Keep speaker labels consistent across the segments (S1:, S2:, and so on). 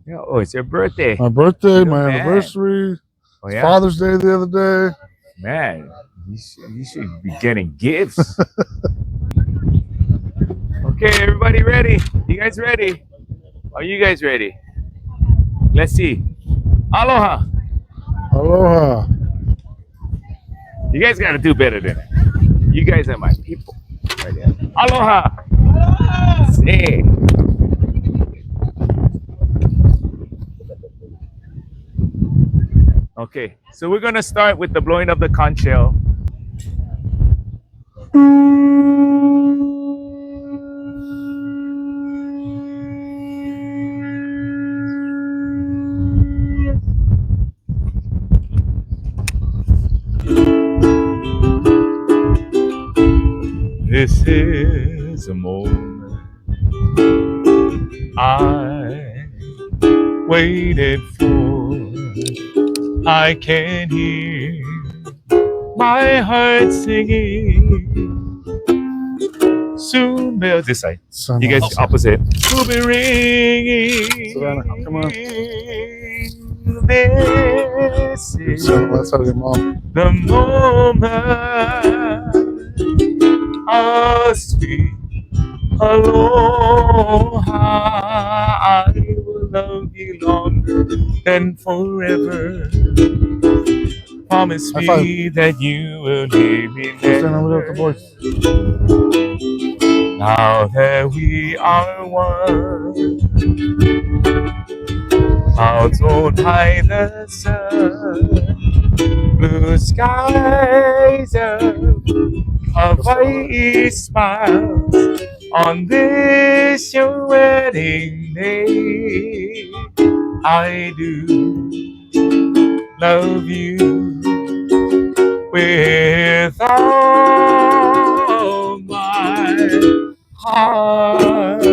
S1: Yeah. Oh, it's your birthday.
S2: My birthday,
S1: You're
S2: my
S1: man.
S2: anniversary,
S1: Oh yeah,
S2: Father's Day the other day.
S1: man. You should be getting gifts. Okay, everybody ready? You guys ready? Are you guys ready? Let's see. Aloha.
S2: Aloha.
S1: You guys got to do better than that. You guys are my people. Right there. Aloha. Say. Okay, so we're gonna start with the blowing of the conch shell. This is a moment I waited for. I can hear my heart singing. Soon bells. This side. You guys opposite. Will be ringing.
S2: Savannah, come on.
S1: This is
S2: That's how your mom.
S1: the moment of sweet aloha. I will love you longer than forever. Promise me that you will leave me
S2: Stand over there with
S1: never.
S2: the boys.
S1: Now that we are one, clouds won't hide the sun. Blue skies of Hawaii smiles on this your wedding day. I do love you with all my heart.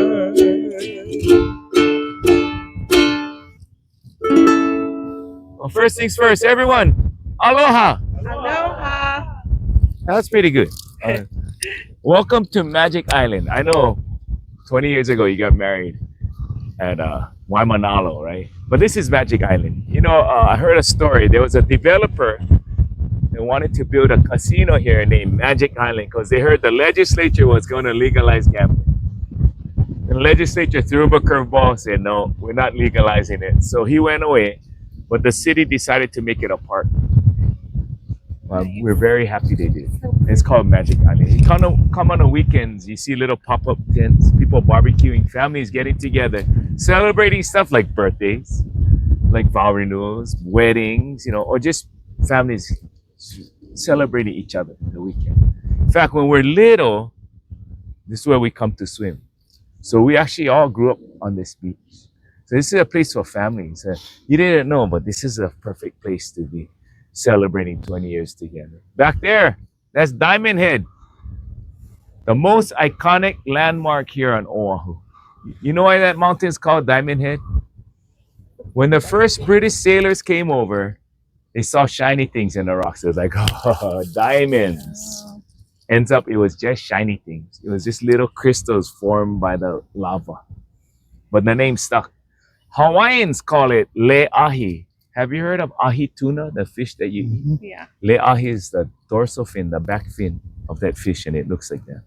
S1: Well, first things first, everyone. Aloha.
S3: Aloha.
S1: That's pretty good. Welcome to Magic Island. I know 20 years ago you got married at Waimanalo, right? But this is Magic Island. You know, I heard a story. There was a developer that wanted to build a casino here named Magic Island because they heard the legislature was going to legalize gambling. The legislature threw him a curveball and said, no, we're not legalizing it. So he went away, but the city decided to make it a park. We're very happy they did. It's called Magic Island. You come on the weekends, you see little pop-up tents, people barbecuing, families getting together, celebrating stuff like birthdays, like vow renewals, weddings, you know, or just families celebrating each other on the weekend. In fact, when we're little, this is where we come to swim. So we actually all grew up on this beach. So this is a place for families. You didn't know, but this is a perfect place to be celebrating 20 years together. Back there, that's Diamond Head, the most iconic landmark here on Oahu. You know why that mountain is called Diamond Head? When the first British sailors came over, they saw shiny things in the rocks. It was like, oh, diamonds. Ends up, it was just shiny things. It was just little crystals formed by the lava. But the name stuck. Hawaiians call it le'ahi. Have you heard of ahi tuna, the fish that you eat?
S3: Yeah.
S1: Le'ahi is the dorsal fin, the back fin of that fish, and it looks like that.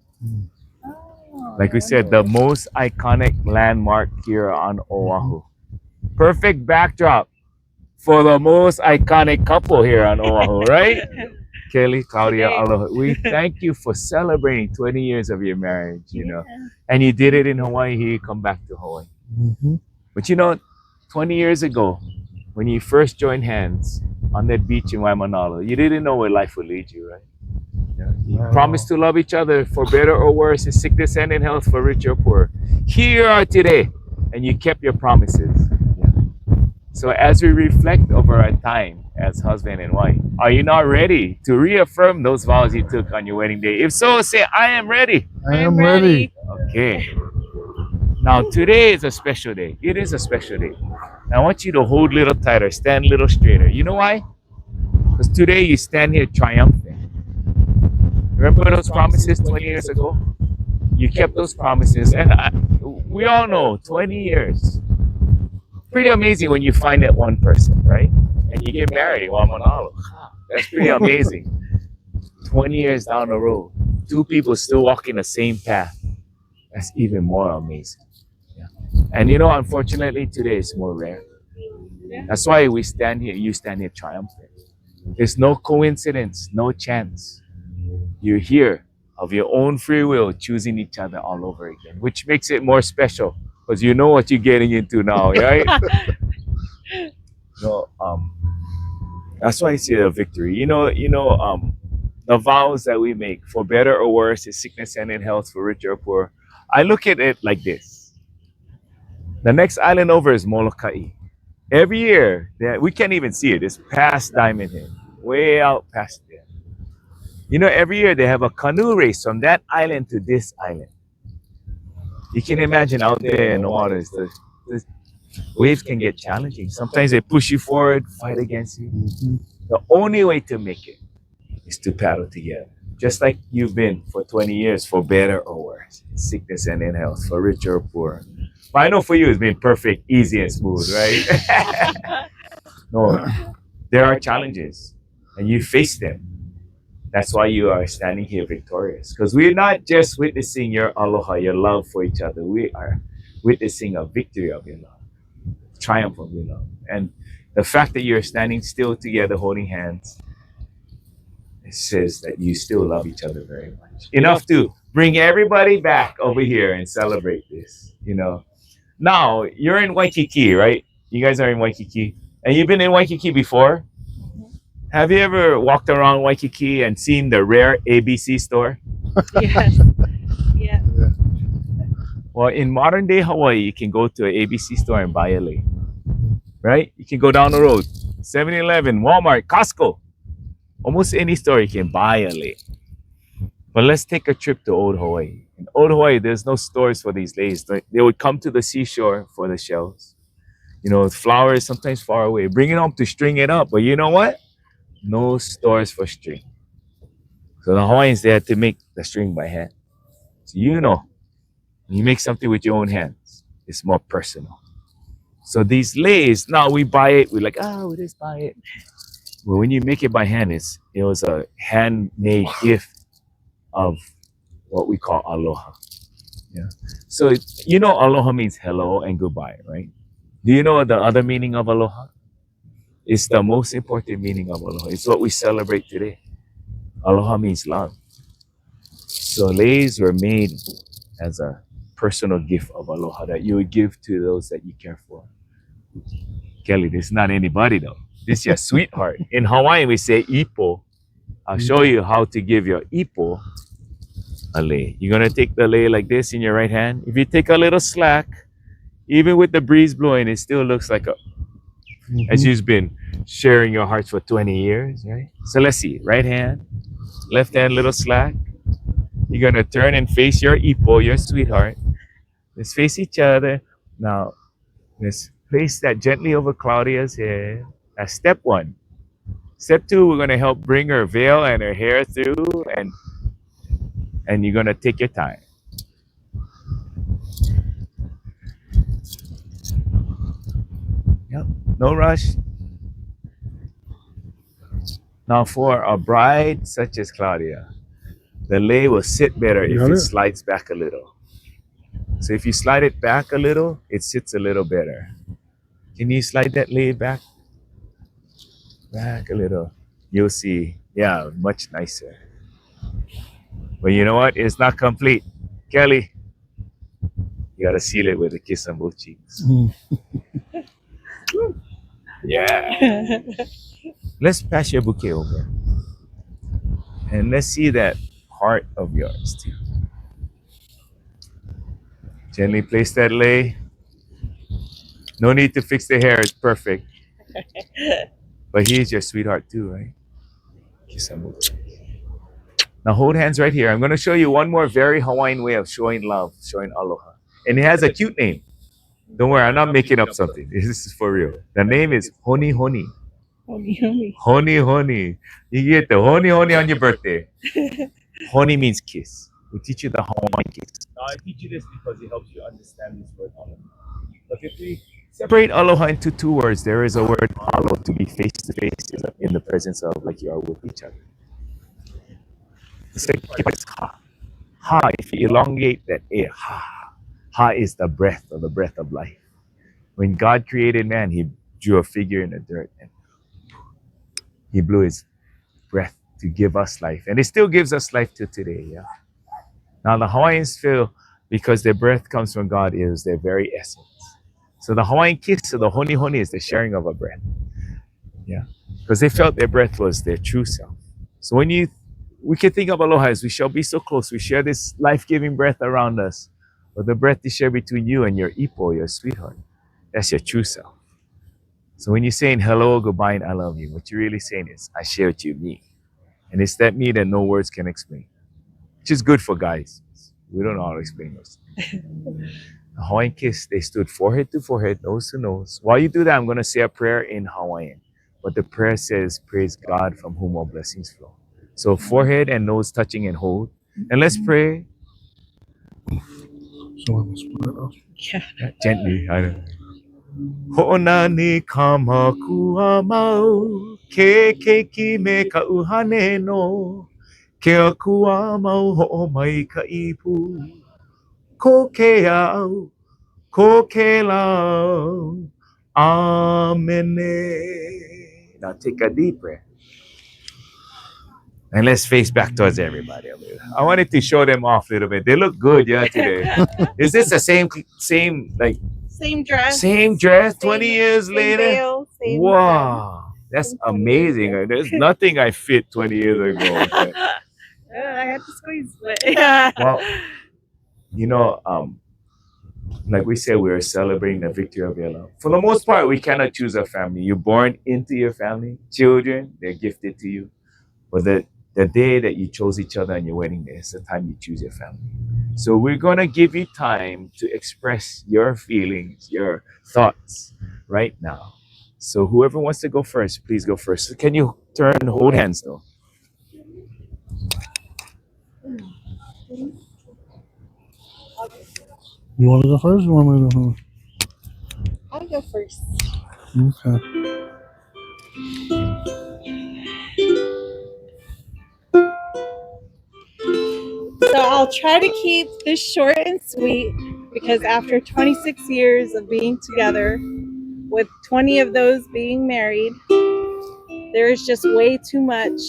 S3: Oh,
S1: Like we said, the most iconic landmark here on Oahu. Perfect backdrop for the most iconic couple here on Oahu, right? Kelly, Claudia, aloha. We thank you for celebrating 20 years of your marriage, you know. And you did it in Hawaii, here you come back to Hawaii. But you know, 20 years ago, when you first joined hands on that beach in Waimanalo, you didn't know where life would lead you, right? You promised to love each other for better or worse, in sickness and in health, for rich or poor. Here you are today, and you kept your promises. So as we reflect over our time as husband and wife, are you not ready to reaffirm those vows you took on your wedding day? If so, say, I am ready.
S2: I am ready.
S1: Okay. Now, today is a special day. It is a special day. I want you to hold a little tighter, stand a little straighter. You know why? Because today you stand here triumphant. Remember those promises 20 years ago? You kept those promises. And we all know 20 years, pretty amazing when you find that one person, right? And you get married. Well, Manalo. That's pretty amazing. 20 years down the road, two people still walking the same path. That's even more amazing. Yeah. And unfortunately, today it's more rare. That's why we stand here, you stand here triumphant. There's no coincidence, no chance. You're here of your own free will, choosing each other all over again, which makes it more special because you know what you're getting into now, right? No, that's why it's a victory. The vows that we make for better or worse, in sickness and in health, for richer or poor. I look at it like this: the next island over is Molokai. Every year, we can't even see it. It's past Diamond Head, way out past there. Every year they have a canoe race from that island to this island. You can imagine out there in the waters, the waves can get challenging. Sometimes they push you forward, fight against you. The only way to make it is to paddle together. Just like you've been for 20 years, for better or worse, in sickness and in health, for richer or poor. But I know for you it's been perfect, easy and smooth, right? No, there are challenges and you face them. That's why you are standing here victorious. Because we're not just witnessing your aloha, your love for each other. We are witnessing a victory of your love, triumph of your love. And the fact that you're standing still together, holding hands, it says that you still love each other very much. Enough to bring everybody back over here and celebrate this, Now, you're in Waikiki, right? You guys are in Waikiki. And you've been in Waikiki before? Have you ever walked around Waikiki and seen the rare ABC store?
S3: Yes. Yeah.
S1: Well, in modern day Hawaii, you can go to an ABC store and buy a lei, right? You can go down the road, 7-Eleven, Walmart, Costco. Almost any store you can buy a lei. But let's take a trip to Old Hawaii. In Old Hawaii, there's no stores for these leis. They would come to the seashore for the shells. Flowers sometimes far away. Bring it home to string it up. But you know what? No stores for string. So the Hawaiians, they had to make the string by hand. So you make something with your own hands. It's more personal. So these leis, now we buy it. We're like, we just buy it. But when you make it by hand, it was a handmade gift of what we call aloha. Yeah. So aloha means hello and goodbye, right? Do you know the other meaning of aloha? It's the most important meaning of aloha. It's what we celebrate today. Aloha means love. So leis were made as a personal gift of aloha that you would give to those that you care for. Kelly, this is not anybody though. This is your sweetheart. In Hawaiian, we say ipo. I'll show you how to give your ipo a lei. You're going to take the lei like this in your right hand. If you take a little slack, even with the breeze blowing, it still looks like as you've been sharing your hearts for 20 years, right? So let's see. Right hand, left hand, little slack. You're going to turn and face your ipo, your sweetheart. Let's face each other. Now, let's place that gently over Claudia's head. That's step one. Step two, we're going to help bring her veil and her hair through, and you're going to take your time. Yep, no rush. Now for a bride such as Claudia, the lei will sit better if it slides back a little. So if you slide it back a little, it sits a little better. Can you slide that lei back? Back a little. You'll see, yeah, much nicer. But you know what? It's not complete. Kelly, you gotta seal it with a kiss on both cheeks. Yeah. Let's pass your bouquet over. And let's see that heart of yours too. Gently place that lei. No need to fix the hair, it's perfect. But he's your sweetheart too, right? Kiss on both cheeks. Now hold hands right here. I'm going to show you one more very Hawaiian way of showing love, showing aloha. And it has a cute name. Don't worry, I'm not making up something. This is for real. The name is Honi Honi. Honi Honi. You get the Honi Honi on your birthday. Honi means kiss. We teach you the Hawaiian kiss. Now I teach you this because it helps you understand this word aloha. Look at me. Separate aloha into two words. There is a word alo, to be face to face in the presence of, like you are with each other. The second part is ha. Ha, if you elongate that ha. Ha is the breath, or the breath of life. When God created man, he drew a figure in the dirt and he blew his breath to give us life. And it still gives us life to today. Yeah. Now the Hawaiians feel, because their breath comes from God, is their very essence. So the Hawaiian kiss, or the honi honi, is the sharing of a breath. Yeah. Because they felt their breath was their true self. So we can think of aloha as we shall be so close. We share this life-giving breath around us. But the breath is shared between you and your ipo, your sweetheart. That's your true self. So when you're saying hello, goodbye, and I love you, what you're really saying is, I share with you me. And it's that me that no words can explain. Which is good for guys. We don't know how to explain those things. The Hawaiian kiss, they stood forehead to forehead, nose to nose. While you do that, I'm going to say a prayer in Hawaiian. But the prayer says, praise God from whom all blessings flow. So forehead and nose touching and hold. And let's pray.
S2: So I must put it off.
S3: Yeah.
S1: Gently. Ho'onani kama mau, ke keiki me ka uhane no, ke akua mau ho'o mai ka ipu, ko ke au, ko ke lau, amene. Now take a deep breath. And let's face back towards everybody. I wanted to show them off a little bit. They look good, yeah, today. Is this the same like
S3: Same dress.
S1: same dress 20
S3: Same-
S1: years
S3: same
S1: later?
S3: veil, same,
S1: Wow, that's
S3: same 20 years
S1: amazing.
S3: ago.
S1: There's nothing I fit 20 years ago.
S3: I had to squeeze, but yeah.
S1: Well, you know, like we said, we're celebrating the victory of your love. For the most part, we cannot choose a family. You're born into your family. Children, they're gifted to you. But the day that you chose each other on your wedding day is the time you choose your family. So we're going to give you time to express your feelings, your thoughts right now. So whoever wants to go first, please go first. Can you hold hands though?
S2: You want to go first? Or you want me to go first?
S3: I'll go first.
S2: Okay.
S3: So I'll try to keep this short and sweet because after 26 years of being together, with 20 of those being married, there is just way too much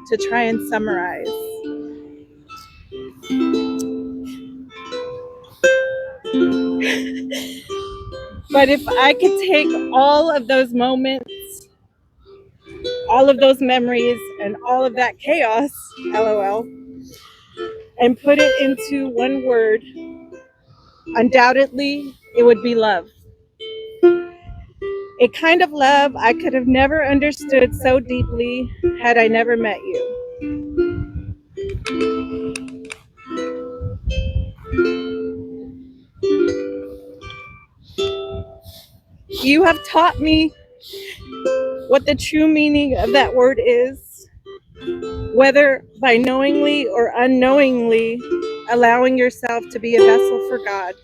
S3: to try and summarize. But if I could take all of those moments, all of those memories, and all of that chaos, LOL, and put it into one word, undoubtedly, it would be love. A kind of love I could have never understood so deeply had I never met you. You have taught me what the true meaning of that word is, whether by knowingly or unknowingly allowing yourself to be a vessel for God,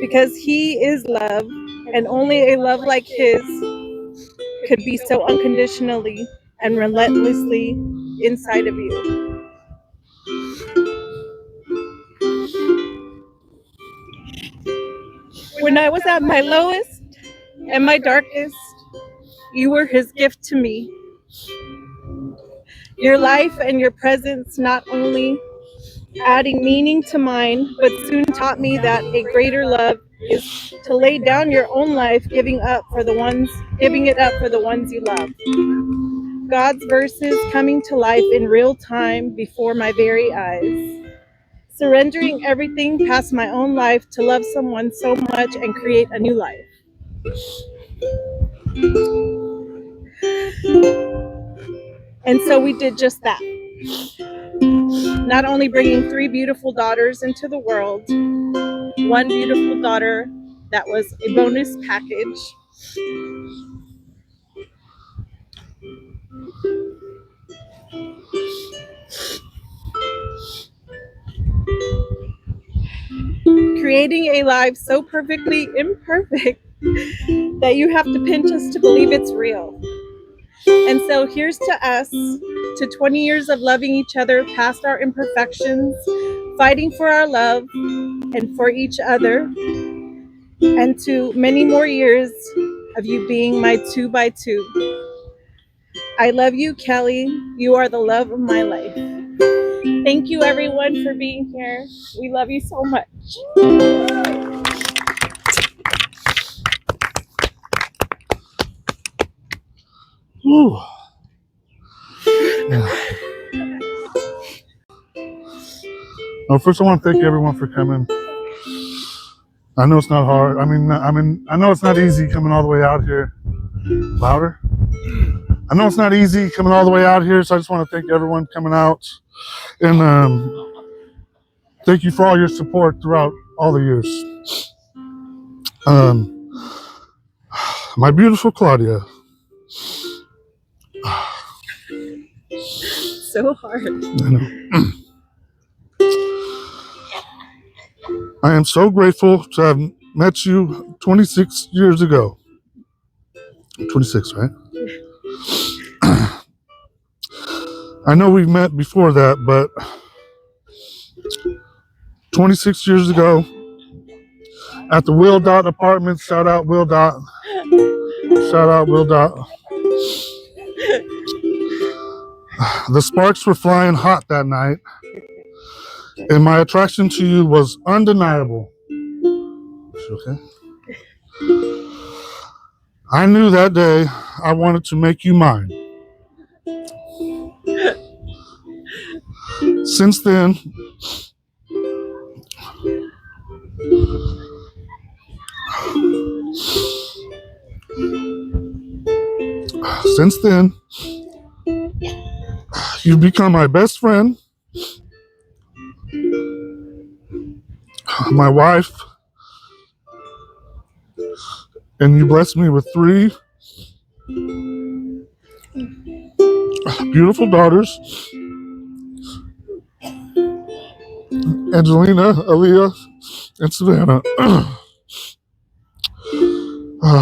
S3: because He is love, and only a love like His could be so unconditionally and relentlessly inside of you. When I was at my lowest and my darkest, you were His gift to me. Your life and your presence not only adding meaning to mine, but soon taught me that a greater love is to lay down your own life, giving it up for the ones you love. God's verses coming to life in real time before my very eyes. Surrendering everything past my own life to love someone so much and create a new life. And so we did just that. Not only bringing 3 beautiful daughters into the world, one beautiful daughter that was a bonus package, creating a life so perfectly imperfect that you have to pinch us to believe it's real. And so here's to us, to 20 years of loving each other past our imperfections, fighting for our love and for each other, and to many more years of you being my 2x2. I love you, Kelly. You are the love of my life. Thank you, everyone, for being here. We love you so much.
S2: Woo. Yeah. Well, first I want to thank everyone for coming. I know it's not hard. I know it's not easy coming all the way out here. Louder. I know it's not easy coming all the way out here, so I just want to thank everyone coming out, and thank you for all your support throughout all the years. My beautiful Claudia.
S3: So hard.
S2: I know. I am so grateful to have met you 26 years ago. 26, right? I know we've met before that, but 26 years ago at the Will Dot Apartments, shout out Will Dot. Shout out Will Dot. The sparks were flying hot that night, and my attraction to you was undeniable. Okay. I knew that day I wanted to make you mine. Since then, you've become my best friend, my wife, and you blessed me with 3 beautiful daughters, Angelina, Aaliyah, and Savannah.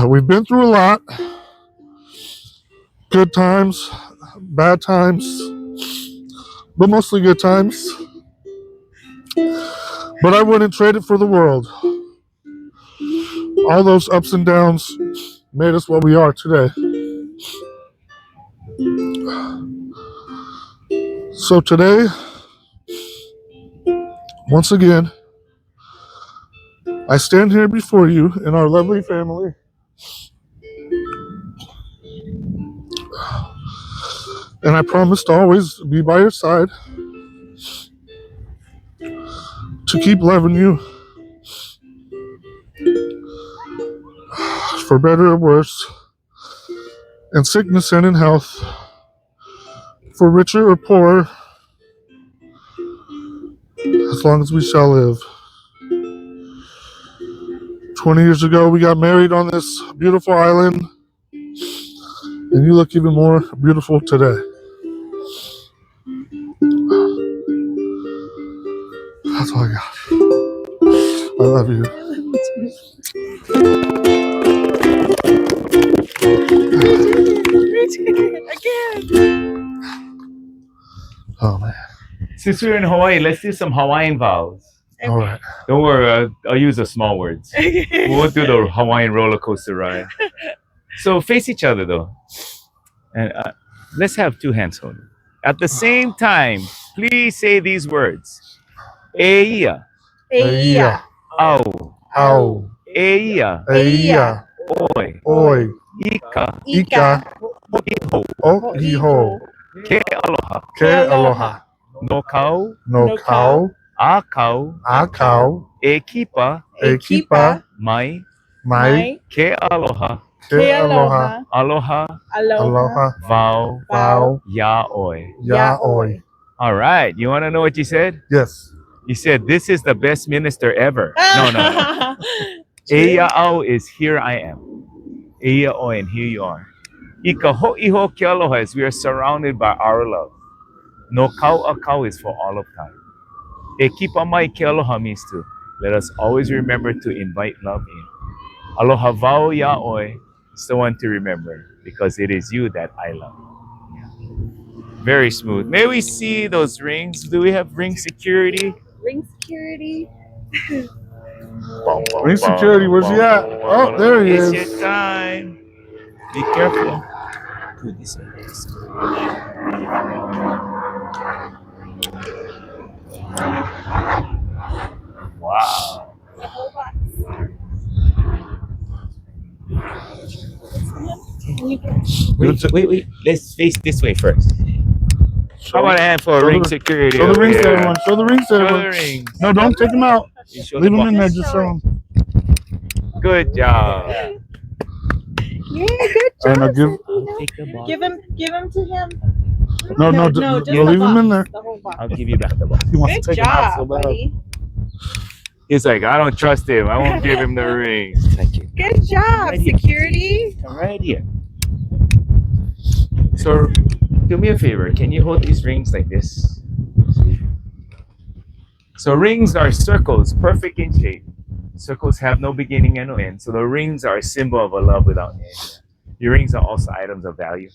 S2: We've been through a lot. Good times, bad times, but mostly good times. But I wouldn't trade it for the world. All those ups and downs made us what we are today. So today, once again, I stand here before you and our lovely family, and I promise to always be by your side, to keep loving you, for better or worse, in sickness and in health, for richer or poorer, as long as we shall live. 20 years ago, we got married on this beautiful island, and you look even more beautiful today. That's all I got. I love you.
S3: Again.
S2: Oh, man.
S1: Since we're in Hawaii, let's do some Hawaiian vows.
S2: All right.
S1: Don't worry, I'll use the small words. We won't do the Hawaiian roller coaster ride. So face each other though, and let's have 2 hands holding. At the same time, please say these words: Eia,
S3: Eia.
S1: au,
S2: Au.
S1: Eia,
S2: Eia.
S1: oi,
S2: Oi.
S1: ika,
S2: Ika.
S1: iho,
S2: O iho.
S1: ke aloha,
S2: Ke aloha.
S1: no kau,
S2: No kau.
S1: a kau,
S2: A kau.
S1: e kipa,
S2: E kipa.
S1: mai,
S2: Mai.
S1: ke aloha,
S2: Ke aloha.
S1: aloha,
S2: Aloha.
S1: vow,
S2: Vow.
S1: ya oi.
S2: Ya oi.
S1: All right. You want to know what you said?
S2: Yes.
S1: You said, this is the best minister ever. No. Eia au is here I am. Eia oi, and here you are. Ika ho'iho ke aloha is we are surrounded by our love. No kau a kau is for all of time. E kipa mai ke aloha means to let us always remember to invite love in. Aloha vau yaoi is the one to remember because it is you that I love. Very smooth. May we see those rings? Do we have ring security?
S3: Ring security.
S2: Ring security, where's he at? Oh, there he
S1: It's
S2: is.
S1: your time. Be careful. Good, this way. Wow. Wait. Let's face this way first. How about a hand for ring security?
S2: Show the
S1: over
S2: rings to
S1: here?
S2: everyone. Show the rings to
S1: Show the
S2: everyone.
S1: rings.
S2: No, don't take them out.
S1: You show
S2: Leave
S1: the
S2: them in there.
S1: box.
S2: Just show them.
S1: Good job.
S3: Yeah, good
S2: And
S3: job.
S2: I'll give.
S3: Santino.
S1: Take the box.
S3: Give him to him.
S2: No,
S3: just
S2: we'll
S3: the
S2: leave them
S3: box,
S2: in there.
S3: The whole box.
S1: I'll give you back the box.
S2: He wants
S3: Good
S2: to take them out so
S3: job,
S2: bad.
S3: buddy.
S1: He's like, I don't trust him. I won't give him the rings. Thank you.
S3: Good job,
S1: Right here.
S3: security.
S1: Come right here. So, do me a favor. Can you hold these rings like this? So, rings are circles, perfect in shape. Circles have no beginning and no end. So, the rings are a symbol of a love without end. Your rings are also items of value.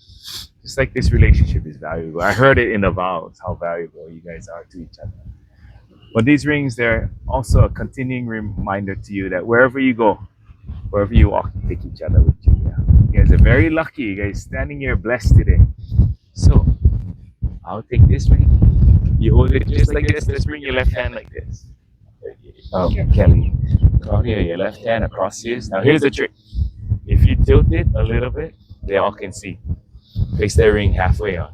S1: Just like this relationship is valuable. I heard it in the vows, how valuable you guys are to each other. But these rings, they're also a continuing reminder to you that wherever you go, wherever you walk, you take each other with you. Yeah. You guys are very lucky. You guys standing here blessed today. So, I'll take this ring. You hold it just like this. Let's bring your left hand like this. Kelly, Claudia, your left hand across yours. Now, here's the trick. If you tilt it a little bit, they all can see. Place their ring halfway on.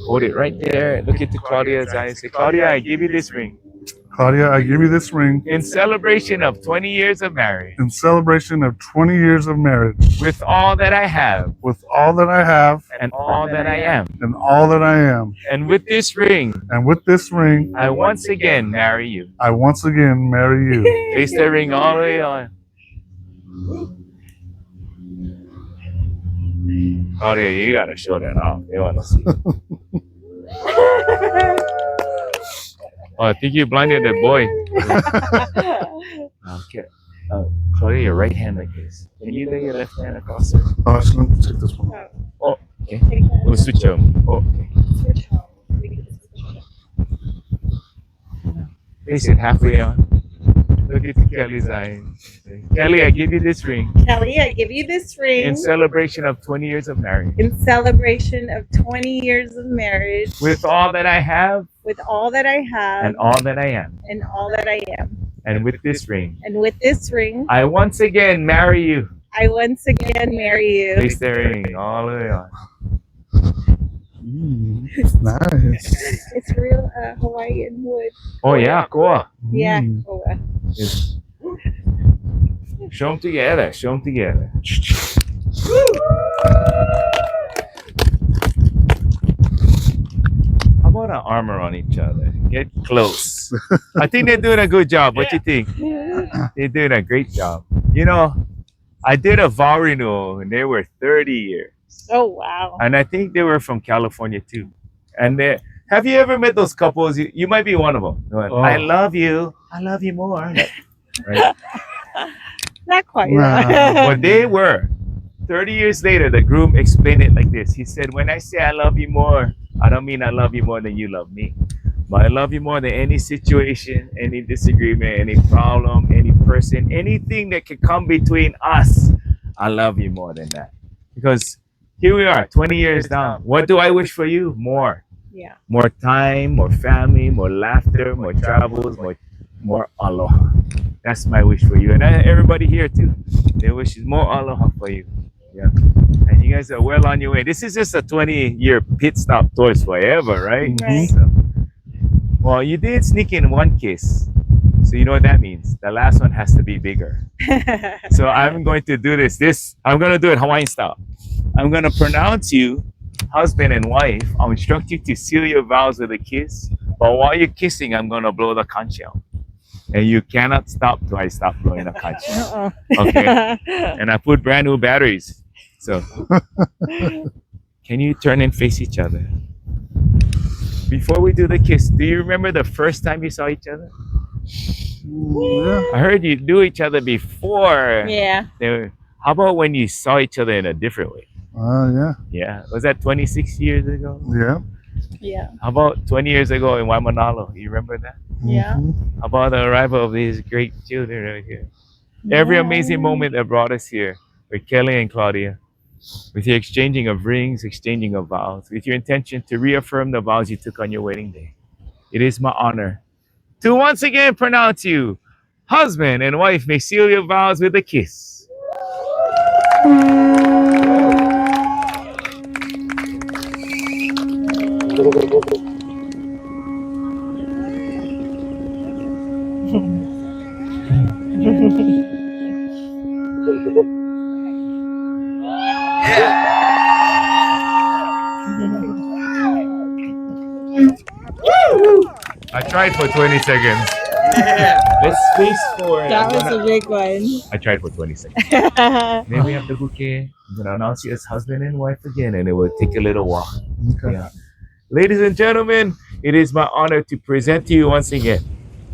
S1: Hold it right there. Look into Claudia's eyes. Say, Claudia, I give you this ring
S2: Claudia, I give you this ring
S1: in celebration of 20 years of marriage.
S2: in celebration of 20 years of marriage.
S1: With all that I have
S2: With all that I have
S1: and all that I am.
S2: and all that I am.
S1: And with this ring,
S2: And with this ring,
S1: I once again marry you.
S2: I once again marry you.
S1: Place the ring all the way on. Claudia, you gotta show that off. They wanna see. Oh, I think you blinded the boy. Okay. Claudia, your right hand like this. Can you lay your left hand across it?
S2: Oh, I should take this one.
S1: Oh, okay. We'll switch them. Oh, okay. Place it halfway on. Look into Kelly's eyes. Kelly, I give you this ring
S3: Kelly, I give you this ring
S1: in celebration of 20 years of marriage.
S3: in celebration of 20 years of marriage.
S1: With all that I have
S3: With all that I have
S1: and all that I am.
S3: and all that I am.
S1: And with this ring,
S3: And with this ring,
S1: I once again marry you.
S3: I once again marry you.
S1: Place the ring all the way on.
S2: Nice.
S3: It's real Hawaiian wood.
S1: Oh, yeah, cool.
S3: Yeah.
S2: Mm.
S3: Oh,
S1: Show them together. Show them together. How about an armor on each other? Get close. I think they're doing a good job. What do you think? They're doing a great job. You know, I did a vow renewal and they were 30 years.
S3: Oh, wow.
S1: And I think they were from California too. And have you ever met those couples? You might be one of them. They're like,
S2: Oh.
S1: I love you. I love you more. Right?
S3: Not quite.
S2: Wow.
S1: But they were. 30 years later, the groom explained it like this. He said, when I say I love you more, I don't mean I love you more than you love me. But I love you more than any situation, any disagreement, any problem, any person, anything that could come between us. I love you more than that. Because here we are, 20 years down. What do I wish for you? More.
S3: Yeah.
S1: More time, more family, more laughter, more travels, more aloha. That's my wish for you. And everybody here too. Their wish is more aloha for you. Yeah. And you guys are well on your way. This is just a 20-year pit stop towards forever, right?
S3: Right.
S1: So, well, you did sneak in one kiss. So you know what that means. The last one has to be bigger. So I'm going to do this. I'm going to do it Hawaiian style. I'm going to pronounce you husband and wife. I'll instruct you to seal your vows with a kiss. But while you're kissing, I'm going to blow the conch shell. And you cannot stop till I stop blowing the conch shell. Okay. And I put brand new batteries. So can you turn and face each other? Before we do the kiss, do you remember the first time you saw each other?
S2: Yeah.
S1: I heard you knew each other before.
S3: Yeah.
S1: How about when you saw each other in a different way?
S2: Yeah.
S1: Yeah. Was that 26 years ago?
S2: Yeah.
S3: Yeah.
S1: How about 20 years ago in Waimanalo? You remember that?
S3: Yeah.
S2: Mhm.
S1: How about the arrival of these great children right here? Every amazing moment that brought us here with Kelly and Claudia, with your exchanging of rings, exchanging of vows, with your intention to reaffirm the vows you took on your wedding day. It is my honor to once again pronounce you husband and wife. May seal your vows with a kiss. I tried for 20 seconds. Let's face forward.
S3: That was a big one.
S1: I tried for 20 seconds. Then we have the bouquet. I'm gonna announce you as husband and wife again, and it will take a little while.
S2: Okay.
S1: Yeah. Ladies and gentlemen, it is my honor to present to you once again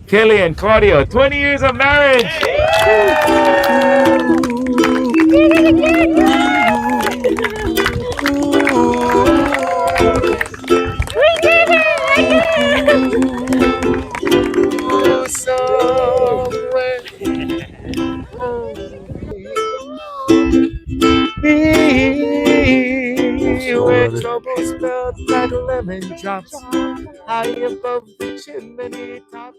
S1: Kelly and Claudia, 20 years of marriage. Where trouble spells like lemon drops high above the chimney top.